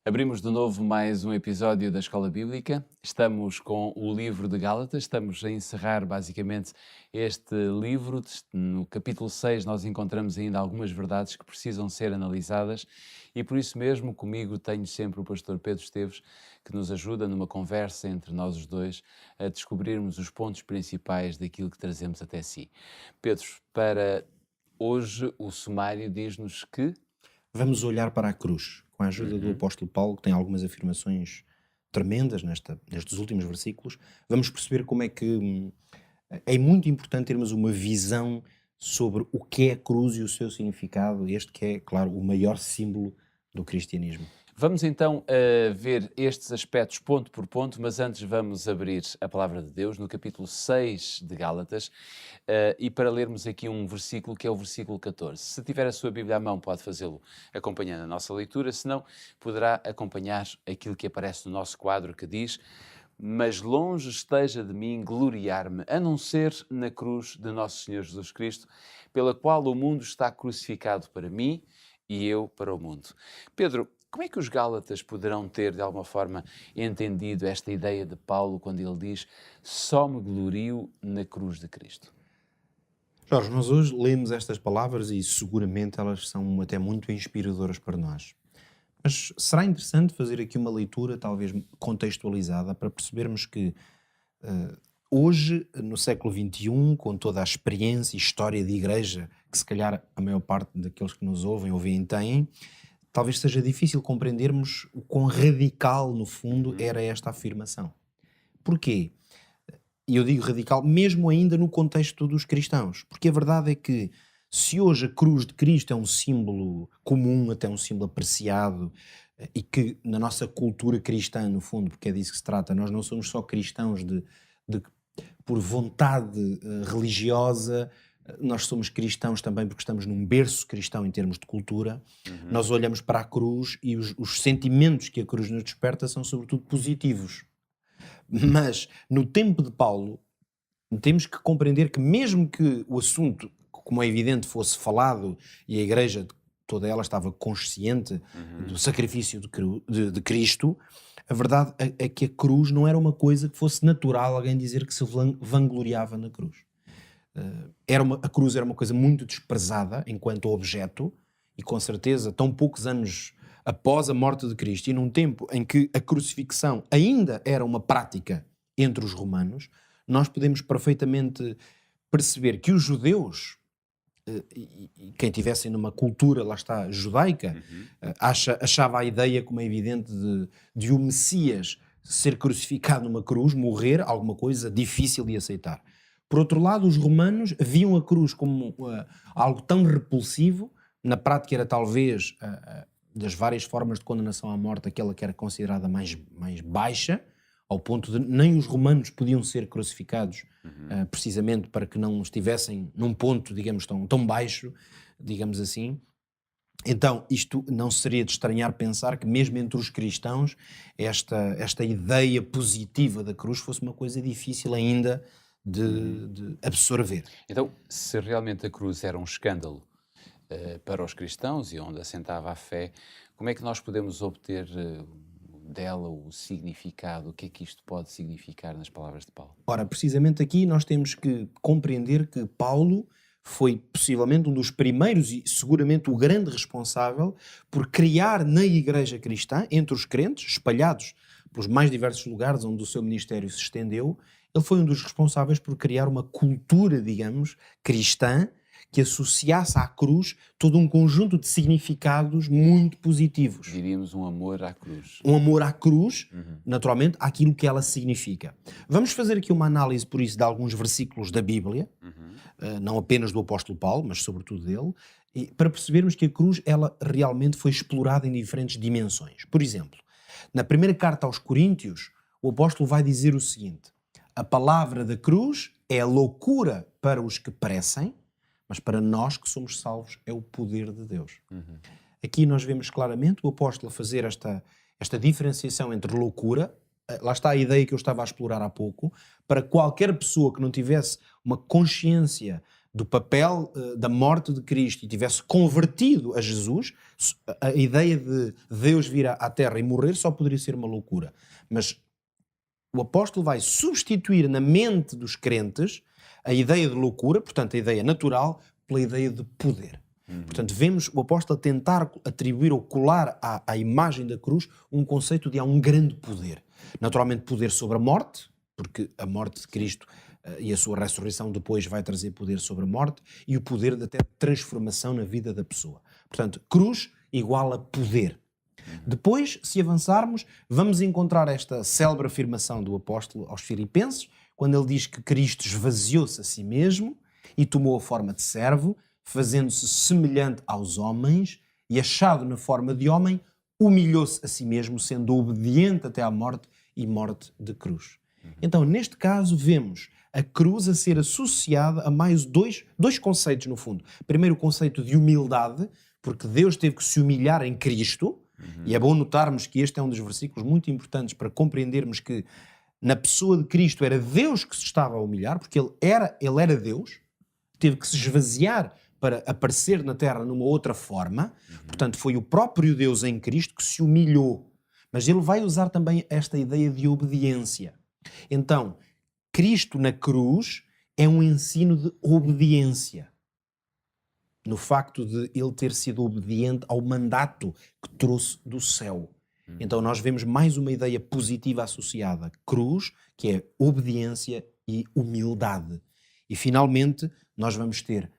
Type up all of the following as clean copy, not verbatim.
Abrimos de novo mais um episódio da Escola Bíblica. Estamos com o livro de Gálatas, estamos a encerrar basicamente este livro. No capítulo 6 nós encontramos ainda algumas verdades que precisam ser analisadas e por isso mesmo comigo tenho sempre o pastor Pedro Esteves, que nos ajuda numa conversa entre nós os dois a descobrirmos os pontos principais daquilo que trazemos até si. Pedro, para hoje o sumário diz-nos que... Vamos olhar para a cruz, com a ajuda do Uhum. apóstolo Paulo, que tem algumas afirmações tremendas nestes últimos versículos. Vamos perceber como é que é muito importante termos uma visão sobre o que é a cruz e o seu significado, este que é, claro, o maior símbolo do cristianismo. Vamos então ver estes aspectos ponto por ponto, mas antes vamos abrir a palavra de Deus no capítulo 6 de Gálatas e para lermos aqui um versículo que é o versículo 14. Se tiver a sua Bíblia à mão pode fazê-lo acompanhando a nossa leitura, se não poderá acompanhar aquilo que aparece no nosso quadro que diz: "Mas longe esteja de mim gloriar-me, a não ser na cruz de nosso Senhor Jesus Cristo, pela qual o mundo está crucificado para mim e eu para o mundo." Pedro, como é que os Gálatas poderão ter, de alguma forma, entendido esta ideia de Paulo quando ele diz: "Só me glorio na cruz de Cristo"? Jorge, nós hoje lemos estas palavras e seguramente elas são até muito inspiradoras para nós. Mas será interessante fazer aqui uma leitura, talvez contextualizada, para percebermos que hoje, no século XXI, com toda a experiência e história de igreja, que se calhar a maior parte daqueles que nos ouvem ou veem têm, talvez seja difícil compreendermos o quão radical, no fundo, Uhum. era esta afirmação. Porquê? E eu digo radical mesmo ainda no contexto dos cristãos, porque a verdade é que se hoje a cruz de Cristo é um símbolo comum, até um símbolo apreciado, e que na nossa cultura cristã, no fundo, porque é disso que se trata, nós não somos só cristãos de por vontade religiosa, nós somos cristãos também porque estamos num berço cristão em termos de cultura. Uhum. Nós olhamos para a cruz e os sentimentos que a cruz nos desperta são sobretudo positivos. Mas no tempo de Paulo, temos que compreender que mesmo que o assunto, como é evidente, fosse falado e a igreja toda ela estava consciente Uhum. do sacrifício de Cristo, a verdade é que a cruz não era uma coisa que fosse natural alguém dizer que se vangloriava na cruz. A cruz era uma coisa muito desprezada enquanto objeto e com certeza tão poucos anos após a morte de Cristo e num tempo em que a crucifixão ainda era uma prática entre os romanos, nós podemos perfeitamente perceber que os judeus e quem tivessem numa cultura, lá está, judaica, Uhum. achava a ideia, como é evidente, de o Messias ser crucificado numa cruz, morrer, alguma coisa difícil de aceitar. Por outro lado, os romanos viam a cruz como algo tão repulsivo, na prática era talvez das várias formas de condenação à morte aquela que era considerada mais baixa, ao ponto de nem os romanos podiam ser crucificados, Uhum. precisamente para que não estivessem num ponto, digamos, tão baixo, digamos assim. Então, isto não seria de estranhar pensar que mesmo entre os cristãos esta ideia positiva da cruz fosse uma coisa difícil ainda Uhum. de absorver. Então, se realmente a cruz era um escândalo para os cristãos e onde assentava a fé, como é que nós podemos obter dela o significado? O que é que isto pode significar nas palavras de Paulo? Ora, precisamente aqui nós temos que compreender que Paulo foi possivelmente um dos primeiros e seguramente o grande responsável por criar na igreja cristã, entre os crentes, espalhados pelos mais diversos lugares onde o seu ministério se estendeu, ele foi um dos responsáveis por criar uma cultura, digamos, cristã, que associasse à cruz todo um conjunto de significados muito positivos. Diríamos um amor à cruz. Um amor à cruz, Uhum. naturalmente, àquilo que ela significa. Vamos fazer aqui uma análise, por isso, de alguns versículos da Bíblia, Uhum. não apenas do apóstolo Paulo, mas sobretudo dele, para percebermos que a cruz, ela realmente foi explorada em diferentes dimensões. Por exemplo, na primeira carta aos Coríntios, o apóstolo vai dizer o seguinte: a palavra da cruz é loucura para os que perecem, mas para nós que somos salvos é o poder de Deus. Uhum. Aqui nós vemos claramente o apóstolo a fazer esta diferenciação entre loucura, lá está a ideia que eu estava a explorar há pouco, para qualquer pessoa que não tivesse uma consciência do papel da morte de Cristo e tivesse convertido a Jesus, a ideia de Deus vir à Terra e morrer só poderia ser uma loucura. Mas o apóstolo vai substituir na mente dos crentes a ideia de loucura, portanto a ideia natural, pela ideia de poder. Portanto, vemos o apóstolo tentar atribuir ou colar à imagem da cruz um conceito de há um grande poder. Naturalmente poder sobre a morte, porque a morte de Cristo e a sua ressurreição depois vai trazer poder sobre a morte, e o poder de até transformação na vida da pessoa. Portanto, cruz igual a poder. Depois, se avançarmos, vamos encontrar esta célebre afirmação do apóstolo aos Filipenses, quando ele diz que Cristo esvaziou-se a si mesmo e tomou a forma de servo, fazendo-se semelhante aos homens e, achado na forma de homem, humilhou-se a si mesmo, sendo obediente até à morte e morte de cruz. Então, neste caso, vemos a cruz a ser associada a mais dois conceitos, no fundo. Primeiro, o conceito de humildade, porque Deus teve que se humilhar em Cristo, e é bom notarmos que este é um dos versículos muito importantes para compreendermos que na pessoa de Cristo era Deus que se estava a humilhar, porque ele era Deus, teve que se esvaziar para aparecer na Terra numa outra forma. Portanto, foi o próprio Deus em Cristo que se humilhou. Mas ele vai usar também esta ideia de obediência. Então, Cristo na cruz é um ensino de obediência. No facto de ele ter sido obediente ao mandato que trouxe do céu. Então nós vemos mais uma ideia positiva associada. Cruz, que é obediência e humildade. E finalmente nós vamos ter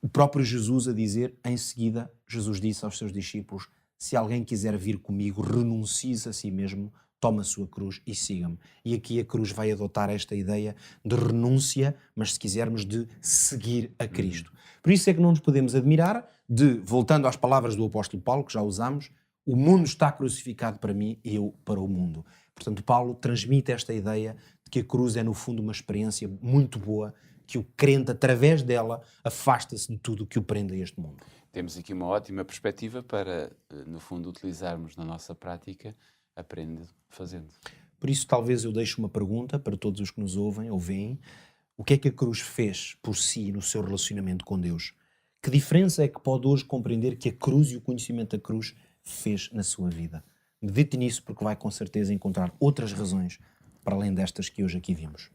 o próprio Jesus a dizer, em seguida, Jesus disse aos seus discípulos: se alguém quiser vir comigo, renuncie-se a si mesmo, tome a sua cruz e siga-me. E aqui a cruz vai adotar esta ideia de renúncia, mas se quisermos de seguir a Cristo. Por isso é que não nos podemos admirar de, voltando às palavras do apóstolo Paulo, que já usamos, o mundo está crucificado para mim e eu para o mundo. Portanto, Paulo transmite esta ideia de que a cruz é, no fundo, uma experiência muito boa, que o crente, através dela, afasta-se de tudo o que o prende a este mundo. Temos aqui uma ótima perspectiva para, no fundo, utilizarmos na nossa prática, aprendendo fazendo. Por isso, talvez eu deixe uma pergunta para todos os que nos ouvem ou veem. O que é que a cruz fez por si no seu relacionamento com Deus? Que diferença é que pode hoje compreender que a cruz e o conhecimento da cruz fez na sua vida? Medite nisso, porque vai com certeza encontrar outras razões para além destas que hoje aqui vimos.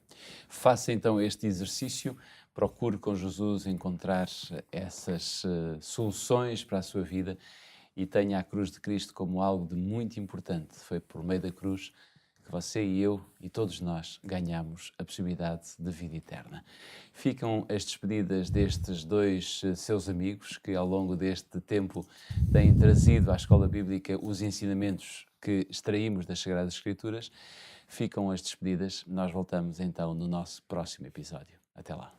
Faça então este exercício, procure com Jesus encontrar essas soluções para a sua vida e tenha a cruz de Cristo como algo de muito importante. Foi por meio da cruz que você e eu e todos nós ganhamos a possibilidade de vida eterna. Ficam as despedidas destes dois seus amigos que ao longo deste tempo têm trazido à Escola Bíblica os ensinamentos que extraímos das Sagradas Escrituras. Ficam as despedidas. Nós voltamos então no nosso próximo episódio. Até lá.